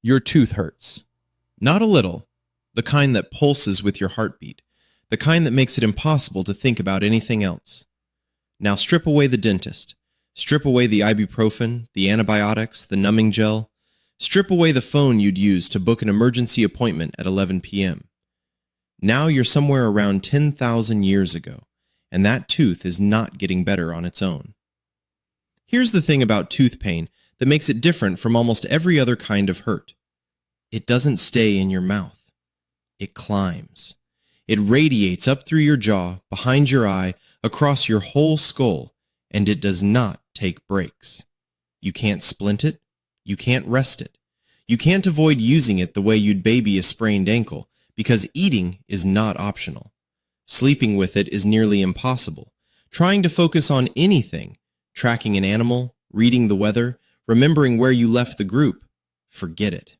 Your tooth hurts. Not a little. The kind that pulses with your heartbeat. The kind that makes it impossible to think about anything else. Now strip away the dentist. Strip away the ibuprofen, the antibiotics, the numbing gel. Strip away the phone you'd use to book an emergency appointment at 11 p.m. Now you're somewhere around 10,000 years ago, and that tooth is not getting better on its own. Here's the thing about tooth pain that makes it different from almost every other kind of hurt. It doesn't stay in your mouth. It climbs. It radiates up through your jaw, behind your eye, across your whole skull, and it does not take breaks. You can't splint it. You can't rest it. You can't avoid using it the way you'd baby a sprained ankle, because eating is not optional. Sleeping with it is nearly impossible. Trying to focus on anything, tracking an animal, reading the weather, remembering where you left the group, forget it.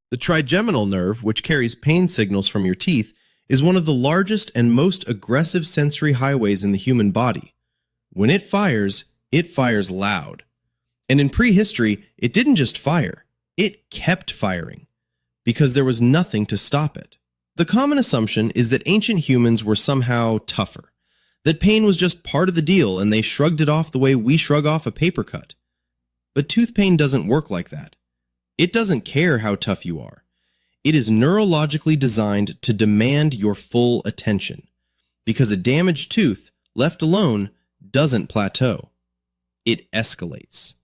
The trigeminal nerve, which carries pain signals from your teeth, is one of the largest and most aggressive sensory highways in the human body. When it fires loud. And in prehistory, it didn't just fire, it kept firing, because there was nothing to stop it. The common assumption is that ancient humans were somehow tougher, that pain was just part of the deal and they shrugged it off the way we shrug off a paper cut. But tooth pain doesn't work like that. It doesn't care how tough you are. It is neurologically designed to demand your full attention, because a damaged tooth, left alone, doesn't plateau. It escalates.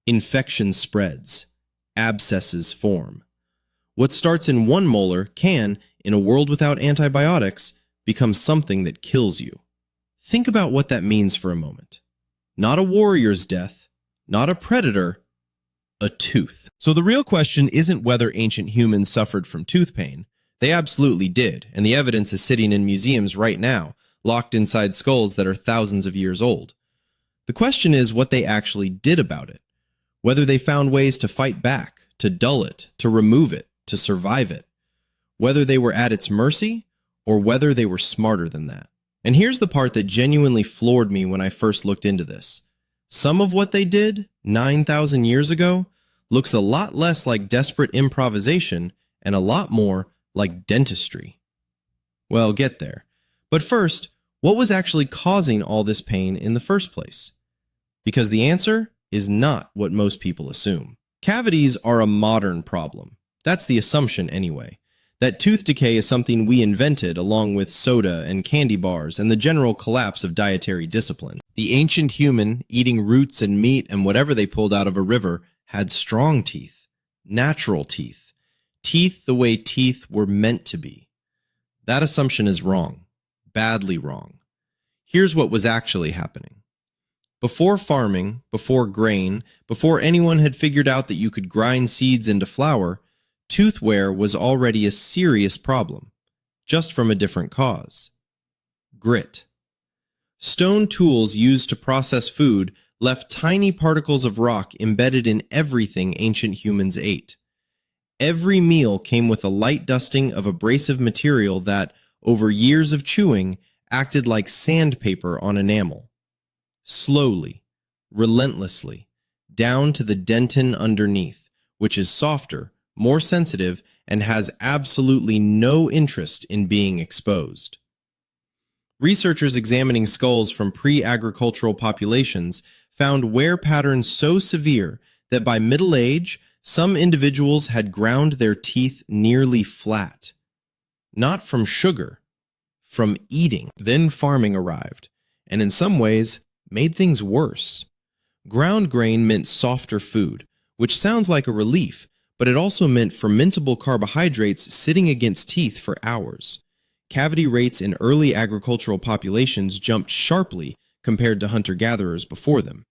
Infection spreads. Abscesses form. What starts in one molar can, in a world without antibiotics, become something that kills you. Think about what that means for a moment. Not a warrior's death, not a predator, a tooth. So the real question isn't whether ancient humans suffered from tooth pain. They absolutely did, and the evidence is sitting in museums right now, locked inside skulls that are thousands of years old. The question is what they actually did about it. Whether they found ways to fight back, to dull it, to remove it, to survive it. Whether they were at its mercy, or whether they were smarter than that. And here's the part that genuinely floored me when I first looked into this. Some of what they did, 9,000 years ago, looks a lot less like desperate improvisation and a lot more like dentistry. Well, get there. But first, what was actually causing all this pain in the first place? Because the answer is not what most people assume. Cavities are a modern problem. That's the assumption anyway. That tooth decay is something we invented along with soda and candy bars and the general collapse of dietary discipline. The ancient human, eating roots and meat and whatever they pulled out of a river, had strong teeth, natural teeth, teeth the way teeth were meant to be. That assumption is wrong, badly wrong. Here's what was actually happening. Before farming, before grain, before anyone had figured out that you could grind seeds into flour, tooth wear was already a serious problem, just from a different cause. Grit. Stone tools used to process food left tiny particles of rock embedded in everything ancient humans ate. Every meal came with a light dusting of abrasive material that, over years of chewing, acted like sandpaper on enamel. Slowly, relentlessly, down to the dentin underneath, which is softer, more sensitive, and has absolutely no interest in being exposed. Researchers examining skulls from pre-agricultural populations found wear patterns so severe that by middle age, some individuals had ground their teeth nearly flat. Not from sugar, from eating. Then farming arrived, and in some ways, made things worse. Ground grain meant softer food, which sounds like a relief, but it also meant fermentable carbohydrates sitting against teeth for hours. Cavity rates in early agricultural populations jumped sharply compared to hunter-gatherers before them.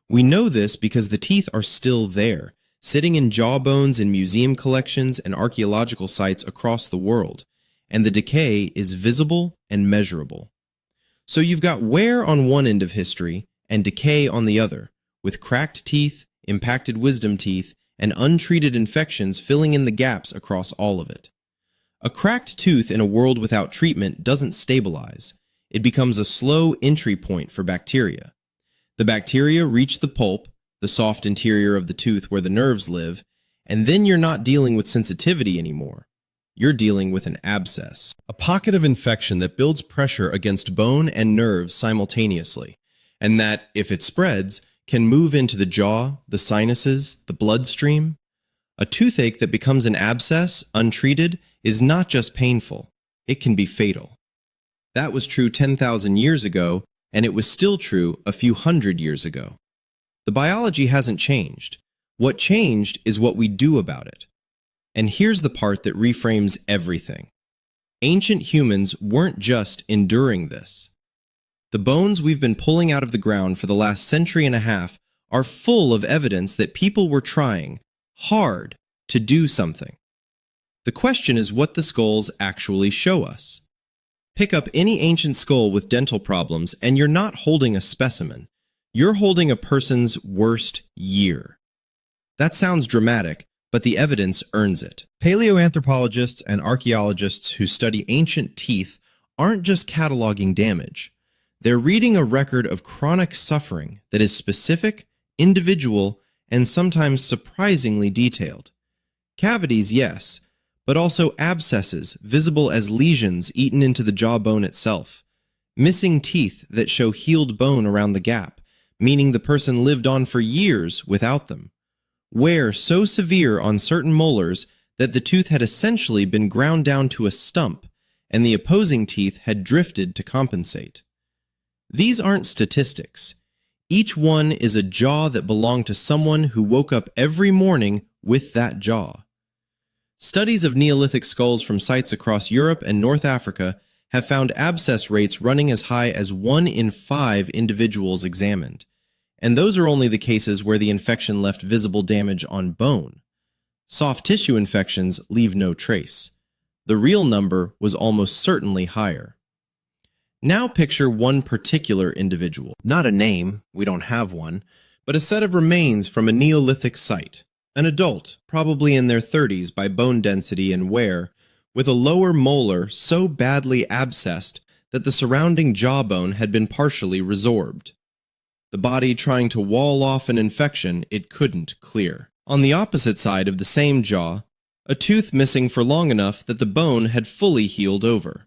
We know this because the teeth are still there, sitting in jawbones in museum collections and archaeological sites across the world, and the decay is visible and measurable. So you've got wear on one end of history and decay on the other, with cracked teeth, impacted wisdom teeth, and untreated infections filling in the gaps across all of it. A cracked tooth in a world without treatment doesn't stabilize. It becomes a slow entry point for bacteria. The bacteria reach the pulp, the soft interior of the tooth where the nerves live, And then you're not dealing with sensitivity anymore. You're dealing with an abscess, a pocket of infection that builds pressure against bone and nerves simultaneously, and that, if it spreads, can move into the jaw, the sinuses, the bloodstream. A toothache that becomes an abscess, untreated, is not just painful, it can be fatal. That was true 10,000 years ago, and it was still true a few hundred years ago. The biology hasn't changed. What changed is what we do about it. And here's the part that reframes everything. Ancient humans weren't just enduring this. The bones we've been pulling out of the ground for the last century and a half are full of evidence that people were trying hard to do something. The question is what the skulls actually show us. Pick up any ancient skull with dental problems and you're not holding a specimen. You're holding a person's worst year. That sounds dramatic, but the evidence earns it. Paleoanthropologists and archaeologists who study ancient teeth aren't just cataloging damage. They're reading a record of chronic suffering that is specific, individual, and sometimes surprisingly detailed. Cavities, yes, but also abscesses visible as lesions eaten into the jawbone itself. Missing teeth that show healed bone around the gap, meaning the person lived on for years without them. Wear so severe on certain molars that the tooth had essentially been ground down to a stump, and the opposing teeth had drifted to compensate. These aren't statistics. Each one is a jaw that belonged to someone who woke up every morning with that jaw. Studies of Neolithic skulls from sites across Europe and North Africa have found abscess rates running as high as 1 in 5 individuals examined. And those are only the cases where the infection left visible damage on bone. Soft tissue infections leave no trace. The real number was almost certainly higher. Now picture one particular individual. Not a name, we don't have one, but a set of remains from a Neolithic site. An adult, probably in their 30s by bone density and wear, with a lower molar so badly abscessed that the surrounding jawbone had been partially resorbed. The body trying to wall off an infection it couldn't clear. On the opposite side of the same jaw, a tooth missing for long enough that the bone had fully healed over.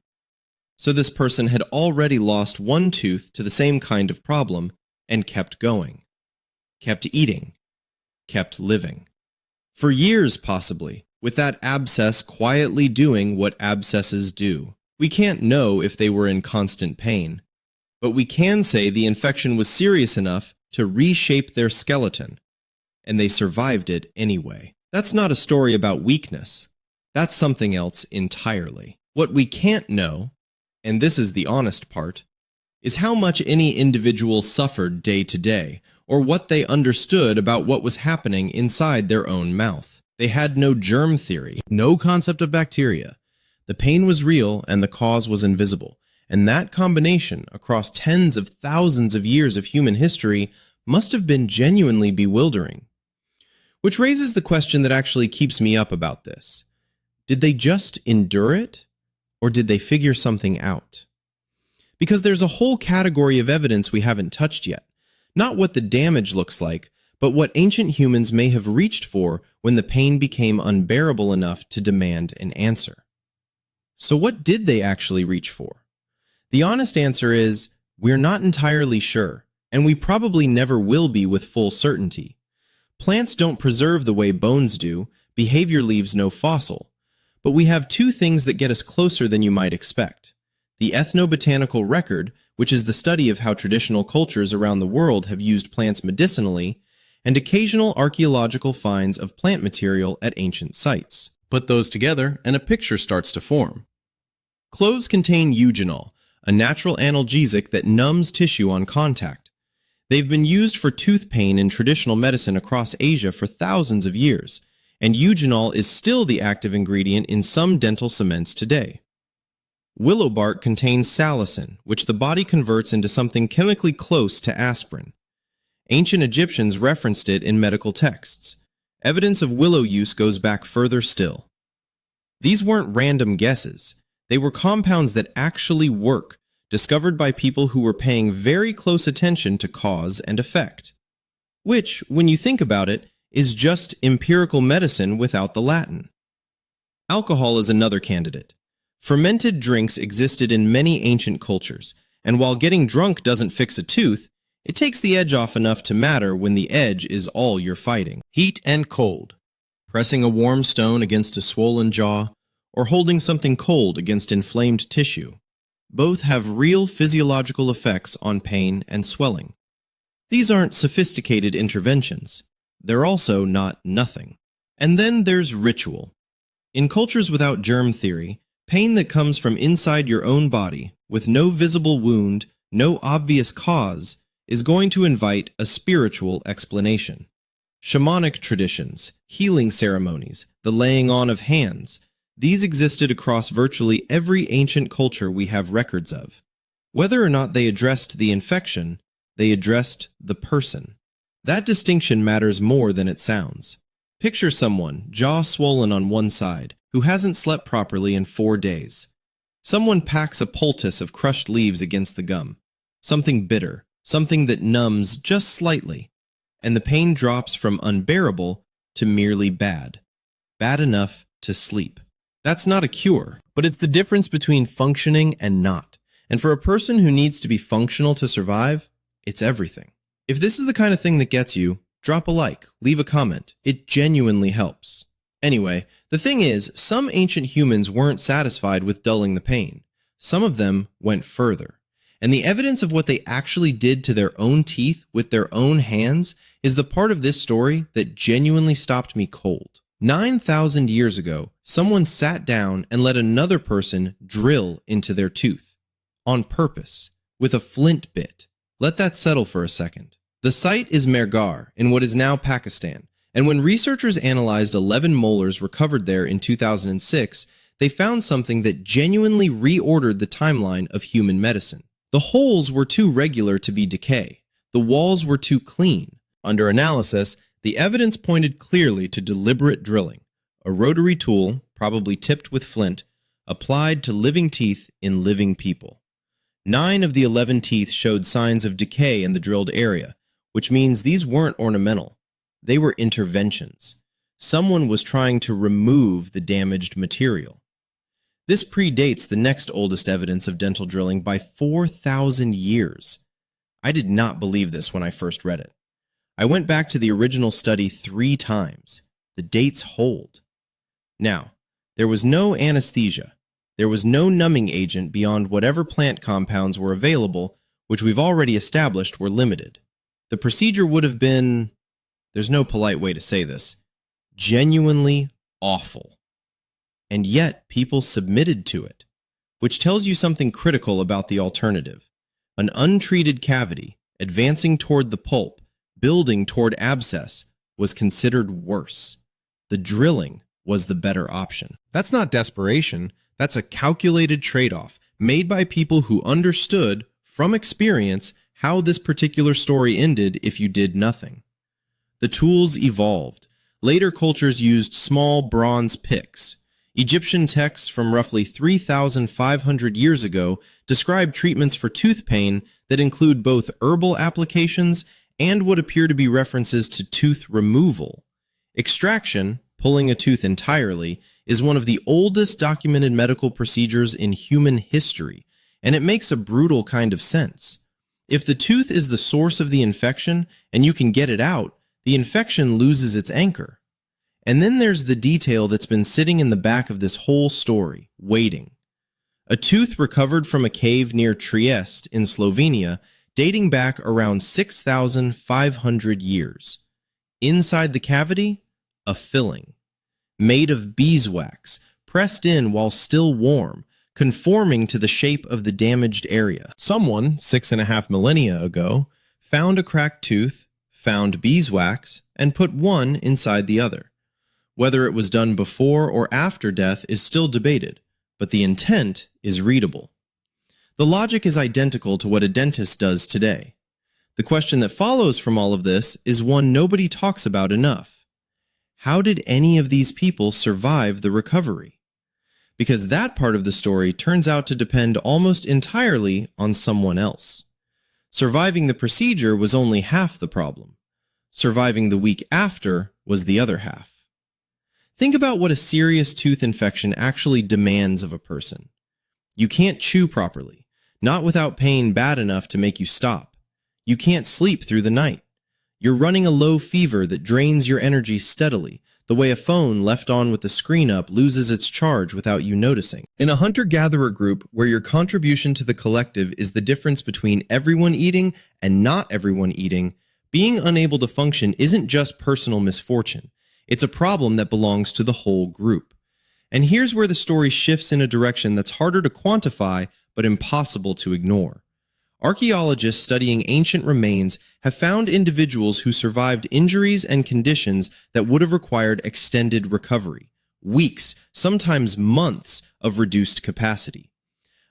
So this person had already lost one tooth to the same kind of problem and kept going. Kept eating. Kept living. For years, possibly, with that abscess quietly doing what abscesses do. We can't know if they were in constant pain, but we can say the infection was serious enough to reshape their skeleton, and they survived it anyway. That's not a story about weakness. That's something else entirely. What we can't know, and this is the honest part, is how much any individual suffered day to day, or what they understood about what was happening inside their own mouth. They had no germ theory, no concept of bacteria. The pain was real and the cause was invisible. And that combination across tens of thousands of years of human history must have been genuinely bewildering. Which raises the question that actually keeps me up about this. Did they just endure it? Or did they figure something out? Because there's a whole category of evidence we haven't touched yet. Not what the damage looks like, but what ancient humans may have reached for when the pain became unbearable enough to demand an answer. So what did they actually reach for? The honest answer is, we're not entirely sure, and we probably never will be with full certainty. Plants don't preserve the way bones do, behavior leaves no fossil. But we have two things that get us closer than you might expect. The ethnobotanical record, which is the study of how traditional cultures around the world have used plants medicinally, and occasional archaeological finds of plant material at ancient sites. Put those together and a picture starts to form. Cloves contain eugenol, a natural analgesic that numbs tissue on contact. They've been used for tooth pain in traditional medicine across Asia for thousands of years, and eugenol is still the active ingredient in some dental cements today. Willow bark contains salicin, which the body converts into something chemically close to aspirin. Ancient Egyptians referenced it in medical texts. Evidence of willow use goes back further still. These weren't random guesses. They were compounds that actually work, discovered by people who were paying very close attention to cause and effect. Which, when you think about it, is just empirical medicine without the Latin. Alcohol is another candidate. Fermented drinks existed in many ancient cultures, and while getting drunk doesn't fix a tooth, it takes the edge off enough to matter when the edge is all you're fighting. Heat and cold. Pressing a warm stone against a swollen jaw, or holding something cold against inflamed tissue. Both have real physiological effects on pain and swelling. These aren't sophisticated interventions. They're also not nothing. And then there's ritual. In cultures without germ theory, pain that comes from inside your own body, with no visible wound, no obvious cause, is going to invite a spiritual explanation. Shamanic traditions, healing ceremonies, the laying on of hands, these existed across virtually every ancient culture we have records of. Whether or not they addressed the infection, they addressed the person. That distinction matters more than it sounds. Picture someone, jaw swollen on one side, who hasn't slept properly in 4 days. Someone packs a poultice of crushed leaves against the gum. Something bitter, something that numbs just slightly, and the pain drops from unbearable to merely bad. Bad enough to sleep. That's not a cure, but it's the difference between functioning and not. And for a person who needs to be functional to survive, it's everything. If this is the kind of thing that gets you, drop a like, leave a comment. It genuinely helps. Anyway, the thing is, some ancient humans weren't satisfied with dulling the pain. Some of them went further. And the evidence of what they actually did to their own teeth with their own hands is the part of this story that genuinely stopped me cold. 9,000 years ago, someone sat down and let another person drill into their tooth. On purpose, with a flint bit. Let that settle for a second. The site is Mehrgarh, in what is now Pakistan, and when researchers analyzed 11 molars recovered there in 2006, they found something that genuinely reordered the timeline of human medicine. The holes were too regular to be decay. The walls were too clean. Under analysis, the evidence pointed clearly to deliberate drilling, a rotary tool, probably tipped with flint, applied to living teeth in living people. 9 of the 11 teeth showed signs of decay in the drilled area, which means these weren't ornamental. They were interventions. Someone was trying to remove the damaged material. This predates the next oldest evidence of dental drilling by 4,000 years. I did not believe this when I first read it. I went back to the original study 3 times. The dates hold. Now, there was no anesthesia. There was no numbing agent beyond whatever plant compounds were available, which we've already established were limited. The procedure would have been, there's no polite way to say this, genuinely awful. And yet, people submitted to it, which tells you something critical about the alternative. An untreated cavity, advancing toward the pulp, building toward abscess, was considered worse. The drilling was the better option. That's not desperation. That's a calculated trade-off made by people who understood, from experience, how this particular story ended if you did nothing. The tools evolved. Later cultures used small bronze picks. Egyptian texts from roughly 3,500 years ago describe treatments for tooth pain that include both herbal applications and what appear to be references to tooth removal. Extraction, pulling a tooth entirely, is one of the oldest documented medical procedures in human history, and it makes a brutal kind of sense. If the tooth is the source of the infection and you can get it out, the infection loses its anchor. And then there's the detail that's been sitting in the back of this whole story, waiting. A tooth recovered from a cave near Trieste in Slovenia, dating back around 6,500 years. Inside the cavity, a filling, made of beeswax, pressed in while still warm, conforming to the shape of the damaged area. Someone, 6.5 millennia ago, found a cracked tooth, found beeswax, and put one inside the other. Whether it was done before or after death is still debated, but the intent is readable. The logic is identical to what a dentist does today. The question that follows from all of this is one nobody talks about enough. How did any of these people survive the recovery? Because that part of the story turns out to depend almost entirely on someone else. Surviving the procedure was only half the problem. Surviving the week after was the other half. Think about what a serious tooth infection actually demands of a person. You can't chew properly, not without pain bad enough to make you stop. You can't sleep through the night. You're running a low fever that drains your energy steadily, the way a phone left on with the screen up loses its charge without you noticing. In a hunter-gatherer group where your contribution to the collective is the difference between everyone eating and not everyone eating, being unable to function isn't just personal misfortune. It's a problem that belongs to the whole group. And here's where the story shifts in a direction that's harder to quantify but impossible to ignore. Archaeologists studying ancient remains have found individuals who survived injuries and conditions that would have required extended recovery, weeks, sometimes months of reduced capacity.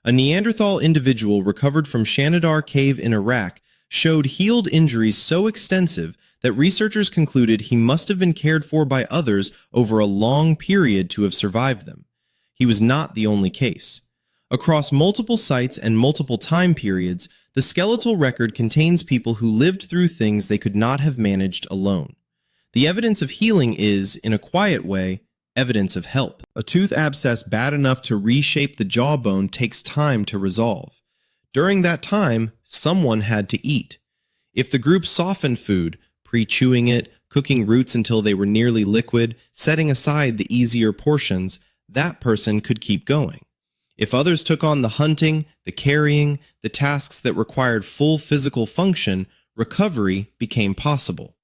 A Neanderthal individual recovered from Shanidar Cave in Iraq showed healed injuries so extensive that researchers concluded he must have been cared for by others over a long period to have survived them. He was not the only case. Across multiple sites and multiple time periods, the skeletal record contains people who lived through things they could not have managed alone. The evidence of healing is, in a quiet way, evidence of help. A tooth abscess bad enough to reshape the jawbone takes time to resolve. During that time, someone had to eat. If the group softened food, pre-chewing it, cooking roots until they were nearly liquid, setting aside the easier portions, that person could keep going. If others took on the hunting, the carrying, the tasks that required full physical function, recovery became possible.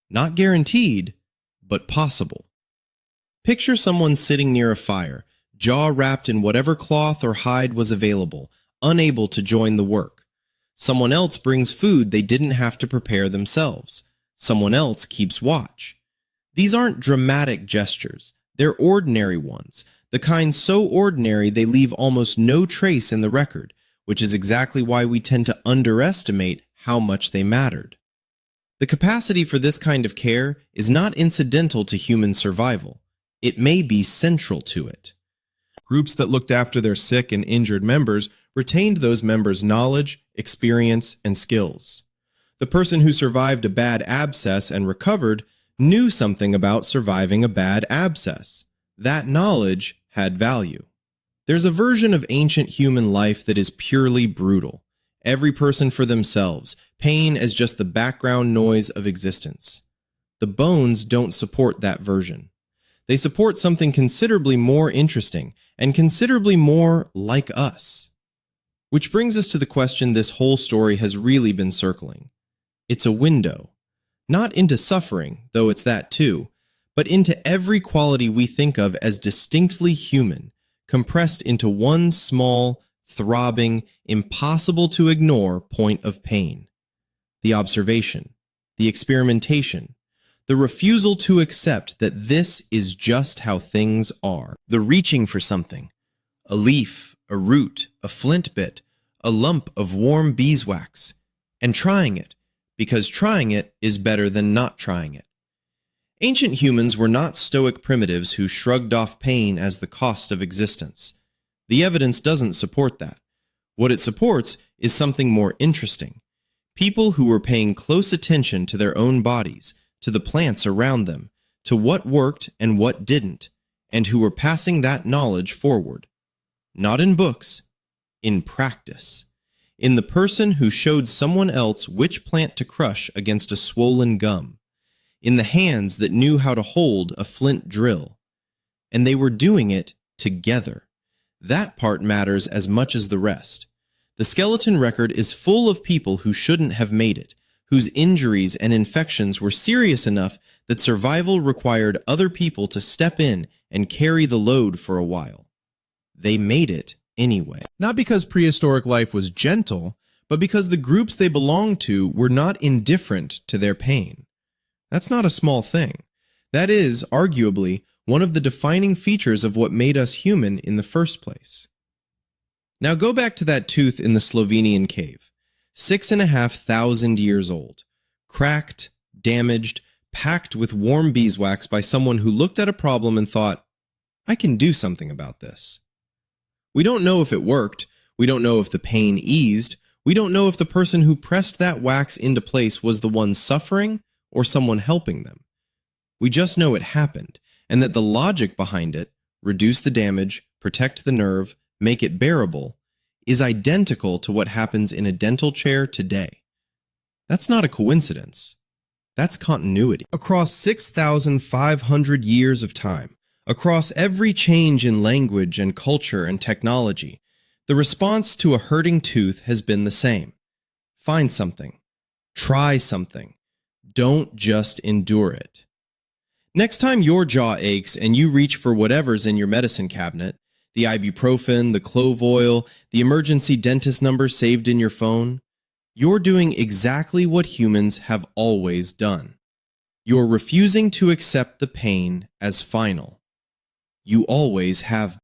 Not guaranteed, but possible. Picture someone sitting near a fire, jaw wrapped in whatever cloth or hide was available, unable to join the work. Someone else brings food they didn't have to prepare themselves. Someone else keeps watch. These aren't dramatic gestures. They're ordinary ones. The kind so ordinary they leave almost no trace in the record, which is exactly why we tend to underestimate how much they mattered. The capacity for this kind of care is not incidental to human survival. It may be central to it. Groups that looked after their sick and injured members retained those members' knowledge, experience, and skills. The person who survived a bad abscess and recovered knew something about surviving a bad abscess. That knowledge had value. There's a version of ancient human life that is purely brutal. Every person for themselves, pain as just the background noise of existence. The bones don't support that version. They support something considerably more interesting and considerably more like us. Which brings us to the question this whole story has really been circling. It's a window. Not into suffering, though it's that too, but into every quality we think of as distinctly human, compressed into one small, throbbing, impossible-to-ignore point of pain. The observation, the experimentation, the refusal to accept that this is just how things are. The reaching for something, a leaf, a root, a flint bit, a lump of warm beeswax, and trying it, because trying it is better than not trying it. Ancient humans were not stoic primitives who shrugged off pain as the cost of existence. The evidence doesn't support that. What it supports is something more interesting. People who were paying close attention to their own bodies, to the plants around them, to what worked and what didn't, and who were passing that knowledge forward. Not in books, in practice. In the person who showed someone else which plant to crush against a swollen gum. In the hands that knew how to hold a flint drill. And they were doing it together. That part matters as much as the rest. The skeleton record is full of people who shouldn't have made it, whose injuries and infections were serious enough that survival required other people to step in and carry the load for a while. They made it anyway. Not because prehistoric life was gentle, but because the groups they belonged to were not indifferent to their pain. That's not a small thing. That is, arguably, one of the defining features of what made us human in the first place. Now go back to that tooth in the Slovenian cave. 6,500 years old. Cracked, damaged, packed with warm beeswax by someone who looked at a problem and thought, I can do something about this. We don't know if it worked. We don't know if the pain eased. We don't know if the person who pressed that wax into place was the one suffering or someone helping them. We just know it happened, and that the logic behind it, reduce the damage, protect the nerve, make it bearable, is identical to what happens in a dental chair today. That's not a coincidence. That's continuity. Across 6,500 years of time, across every change in language and culture and technology, the response to a hurting tooth has been the same. Find something. Try something. Don't just endure it. Next time your jaw aches and you reach for whatever's in your medicine cabinet, the ibuprofen, the clove oil, the emergency dentist number saved in your phone, you're doing exactly what humans have always done. You're refusing to accept the pain as final. You always have.